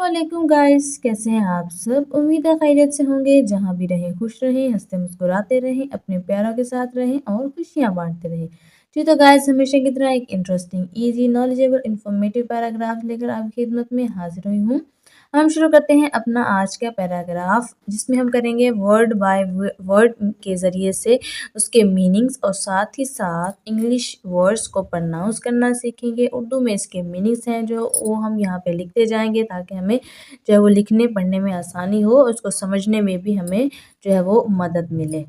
अस्सलामुअलैकुम गाइस, कैसे हैं आप सब। उम्मीद है खैरियत से होंगे। जहां भी रहें खुश रहें, हंसते मुस्कुराते रहें, अपने प्यारों के साथ रहें और खुशियां बांटते रहें। जी तो गाइस, हमेशा की तरह एक interesting, easy, knowledgeable, informative paragraph लेकर आपकी खिदमत में हाजिर हुई हूँ। हम शुरू करते हैं अपना आज का पैराग्राफ, जिसमें हम करेंगे वर्ड बाय वर्ड के ज़रिए से उसके मीनिंग्स और साथ ही साथ इंग्लिश वर्ड्स को प्रोनाउंस करना सीखेंगे। उर्दू में इसके मीनिंग्स हैं जो वो हम यहाँ पे लिखते जाएंगे, ताकि हमें जो है वो लिखने पढ़ने में आसानी हो और उसको समझने में भी हमें जो है वो मदद मिले,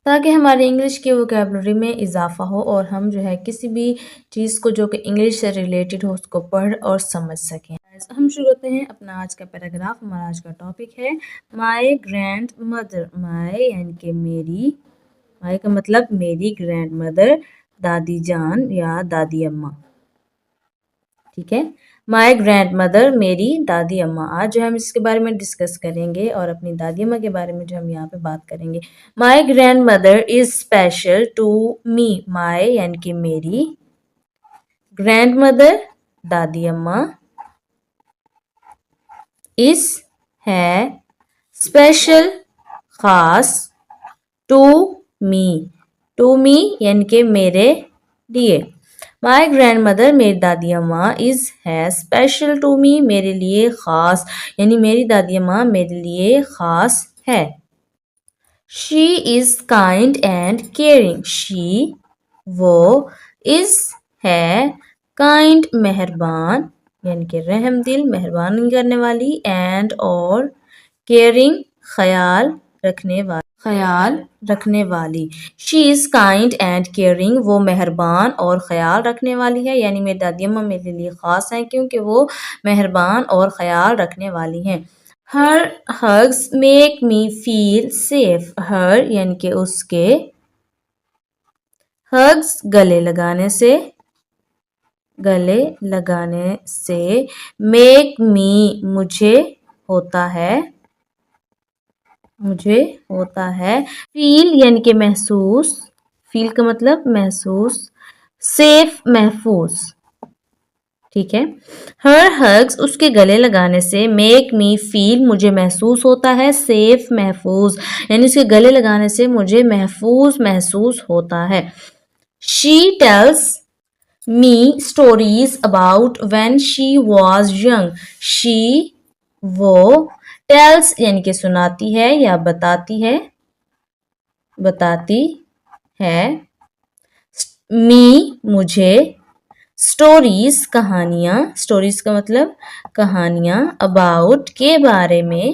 ताकि हमारी इंग्लिश की वोकैबुलरी में इजाफा हो और हम जो है किसी भी चीज़ को जो कि इंग्लिश से रिलेटेड हो उसको पढ़ और समझ सकें। हम शुरू करते हैं अपना आज का पैराग्राफ। हमारा आज का टॉपिक है माय ग्रैंड मदर। माय यानी कि मेरी, माय का मतलब मेरी, ग्रैंड मदर दादी जान या दादी अम्मा। ठीक है, माय ग्रैंड मदर मेरी दादी अम्मा। आज जो हम इसके बारे में डिस्कस करेंगे और अपनी दादी अम्मा के बारे में जो हम यहाँ पे बात करेंगे। My grandmother is special to me. My यानी कि मेरी, ग्रैंड मदर दादी अम्मा, इज है स्पेशल खास, टू मी, टू मी यानी कि मेरे लिए। माई ग्रैंड मदर मेरी दादी अम्मा इज़ है स्पेशल टू मी, मेरे लिए ख़ास, यानी मेरी दादी अम्मा मेरे लिए ख़ास है। She is kind and caring. She वो, इज़ है काइंड मेहरबान, यानी कि रहम दिल, मेहरबानी करने वाली, एंड और केयरिंग ख्याल रखने वाली। She is kind and caring, वो मेहरबान और ख्याल रखने वाली है, यानी मेरी दादी अम्मा मेरे लिए ख़ास हैं क्योंकि वो मेहरबान और ख्याल रखने वाली हैं। Her hugs make me feel safe. Her यानी कि उसके, हग्स गले लगाने से, मेक मी मुझे होता है, फील यानी कि महसूस, फील का मतलब महसूस, सेफ महफूज। ठीक है, हर हग्स उसके गले लगाने से, मेक मी फील मुझे महसूस होता है, सेफ महफूज यानी उसके गले लगाने से मुझे महसूस होता है। She tells me stories about when she was young. She वो, टेल्स यानी कि सुनाती है या बताती है, मी मुझे, स्टोरीज कहानियाँ, स्टोरीज का मतलब कहानियाँ, अबाउट के बारे में,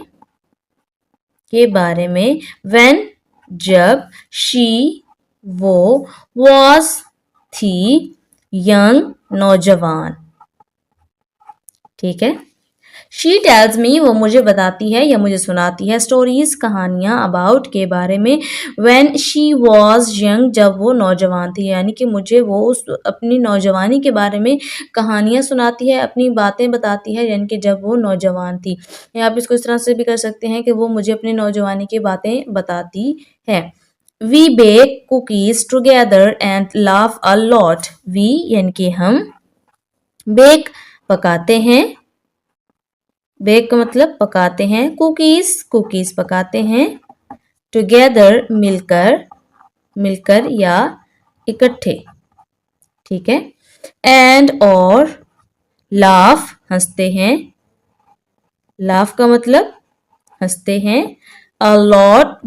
व्हेन जब, शी वो, वॉज थी, यंग नौजवान। ठीक है, शी टेल्स मी वो मुझे बताती है या मुझे सुनाती है, स्टोरीज कहानियाँ, अबाउट के बारे में, व्हेन शी वॉज यंग जब वो नौजवान थी, यानी कि मुझे वो अपनी नौजवानी के बारे में कहानियाँ सुनाती है, अपनी बातें बताती है, यानी कि जब वो नौजवान थी। या आप इसको इस तरह से भी कर सकते हैं कि वो मुझे अपनी नौजवानी की बातें बताती है। We bake cookies together and laugh a lot. We यानी कि हम, बेक पकाते हैं, बेक का मतलब पकाते हैं, कुकीज पकाते हैं, टुगेदर मिलकर या इकट्ठे। ठीक है, एंड और लाफ हंसते हैं, लाफ का मतलब हंसते हैं, अ लॉट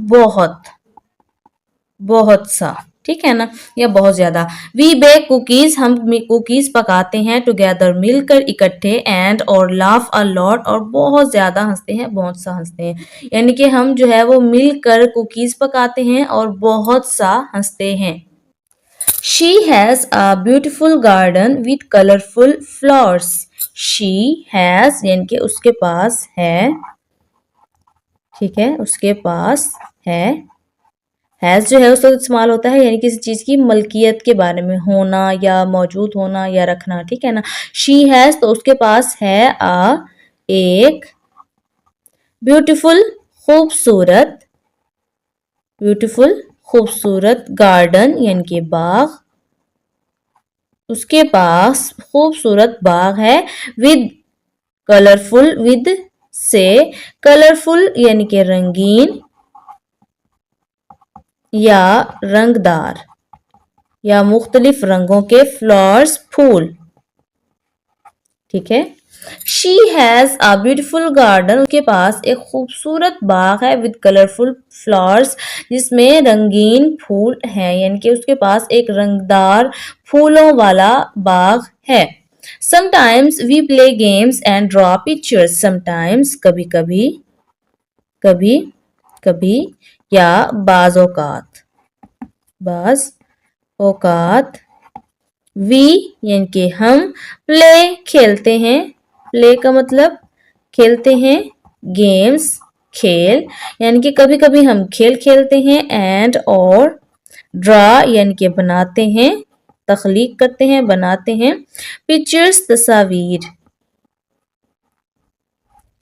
बहुत सा, ठीक है ना, या बहुत ज्यादा। वी बेक कुकीज हम कुकीज पकाते हैं, टुगेदर मिलकर इकट्ठे, एंड और लाफ अ लॉट और बहुत ज्यादा हंसते हैं, बहुत सा हंसते हैं, यानी कि हम जो है वो मिलकर कुकीज पकाते हैं और बहुत सा हंसते हैं। She has a beautiful garden with colourful flowers. She has यानी कि उसके पास है, ठीक है, उसके पास हैज़ जो है उस वक्त इस्तेमाल होता है यानी किसी चीज़ की मलकियत के बारे में, होना या मौजूद होना या रखना। ठीक है ना, शी हैज़ तो उसके पास है एक ब्यूटीफुल खूबसूरत गार्डन यानी कि बाग, उसके पास खूबसूरत बाग है, विद कलरफुल विद से कलरफुल यानी कि रंगीन या रंगदार या मुख्तलिफ रंगों के फ्लावर्स फूल। ठीक है। She has a beautiful garden, उसके पास एक खूबसूरत बाग है विद कलरफुल फ्लावर्स, जिसमें रंगीन फूल हैं, यानी कि उसके पास एक रंगदार फूलों वाला बाग है। Sometimes we play games and draw pictures, sometimes कभी कभी, कभी कभी या बाज औकात, बाज औकात वी यानी कि हम, प्ले खेलते हैं, प्ले का मतलब खेलते हैं, गेम्स खेल यानी कि कभी कभी हम खेल खेलते हैं, एंड और ड्रा यानी कि बनाते हैं, तख्लीक करते हैं, बनाते हैं, पिक्चर्स तस्वीर।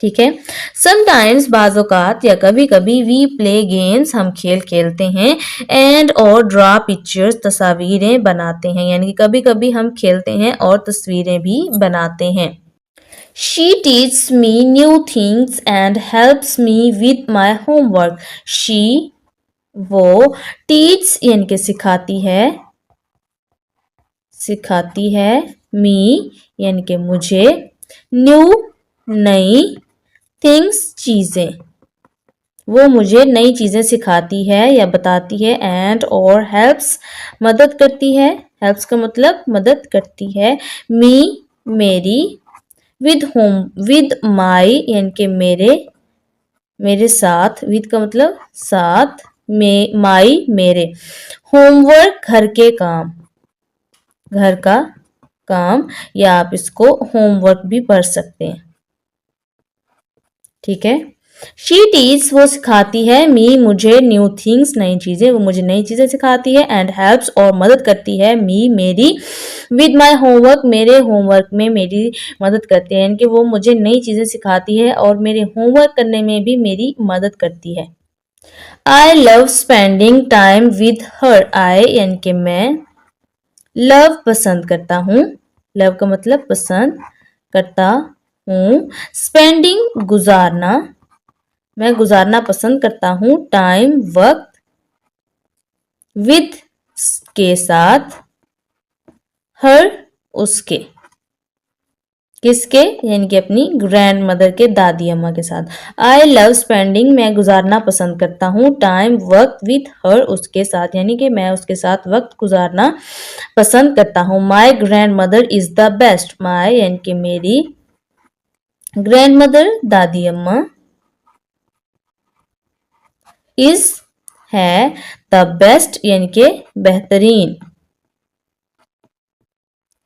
ठीक है। समटाइम्स बाज़-औक़ात या कभी कभी वी प्ले गेम्स, हम खेल खेलते हैं, एंड और ड्रा पिक्चर्स तस्वीरें बनाते हैं, यानी कि कभी कभी हम खेलते हैं और तस्वीरें भी बनाते हैं। She teach me new things and helps me with my homework. She वो, टीच यानी कि सिखाती है, सिखाती है, मी यानी कि मुझे, न्यू नई, थिंग्स चीजें, वो मुझे नई चीजें सिखाती है या बताती है, एंड और हेल्प्स मदद करती है, हेल्प्स का मतलब मदद करती है, मी मेरी, विद होम विद माई यानी कि मेरे, मेरे साथ, विद का मतलब साथ, में माई मेरे, होमवर्क घर के काम, घर का काम, या आप इसको होमवर्क भी पढ़ सकते हैं। ठीक है। शी टीच वो सिखाती है, मी मुझे, न्यू थिंग्स नई चीजें, वो मुझे नई चीजें सिखाती है, एंड हेल्प्स और मदद करती है, मी मेरी, विद माई होमवर्क मेरे होमवर्क में मेरी मदद करती है, यानी कि वो मुझे नई चीजें सिखाती है और मेरे होमवर्क करने में भी मेरी मदद करती है। I love spending time with her, I यानी कि मैं, लव पसंद करता हूँ, लव का मतलब पसंद करता हूँ, स्पेंडिंग गुजारना, मैं गुजारना पसंद करता हूँ, टाइम वक्त, विद के साथ, हर उसके, किसके यानी कि अपनी ग्रैंड मदर के, दादी अम्मा के साथ। आई लव स्पेंडिंग मैं गुजारना पसंद करता हूँ, टाइम वक्त, विद हर उसके साथ, यानी कि मैं उसके साथ वक्त गुजारना पसंद करता हूँ। My grandmother is the best, my यानी कि मेरी, ग्रैंड मदर दादी अम्मा, इज है, द बेस्ट यानी कि बेहतरीन।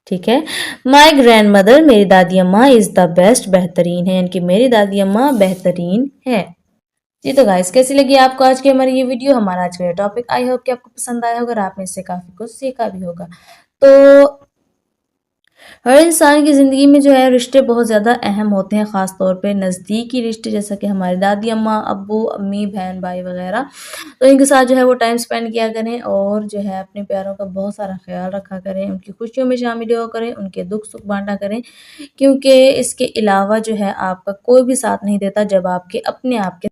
ठीक है। माई ग्रैंड मदर मेरी दादी अम्मा, इज द बेस्ट बेहतरीन है, यानी कि मेरी दादी अम्मा बेहतरीन है। जी तो गाइस, कैसी लगी आपको आज की हमारी ये वीडियो, हमारा आज का ये टॉपिक। आई होप कि आपको पसंद आया होगा और आपने इससे काफी कुछ सीखा भी होगा। तो हर इंसान की ज़िंदगी में जो है रिश्ते बहुत ज़्यादा अहम होते हैं, ख़ास तौर पे नज़दीकी रिश्ते, जैसा कि हमारी दादी अम्मा, अब्बू अम्मी, बहन भाई वगैरह। तो इनके साथ जो है वो टाइम स्पेंड किया करें, और जो है अपने प्यारों का बहुत सारा ख्याल रखा करें, उनकी खुशियों में शामिल हुआ करें, उनके दुख सुख बांटा करें, क्योंकि इसके अलावा जो है आपका कोई भी साथ नहीं देता जब आपके अपने आप के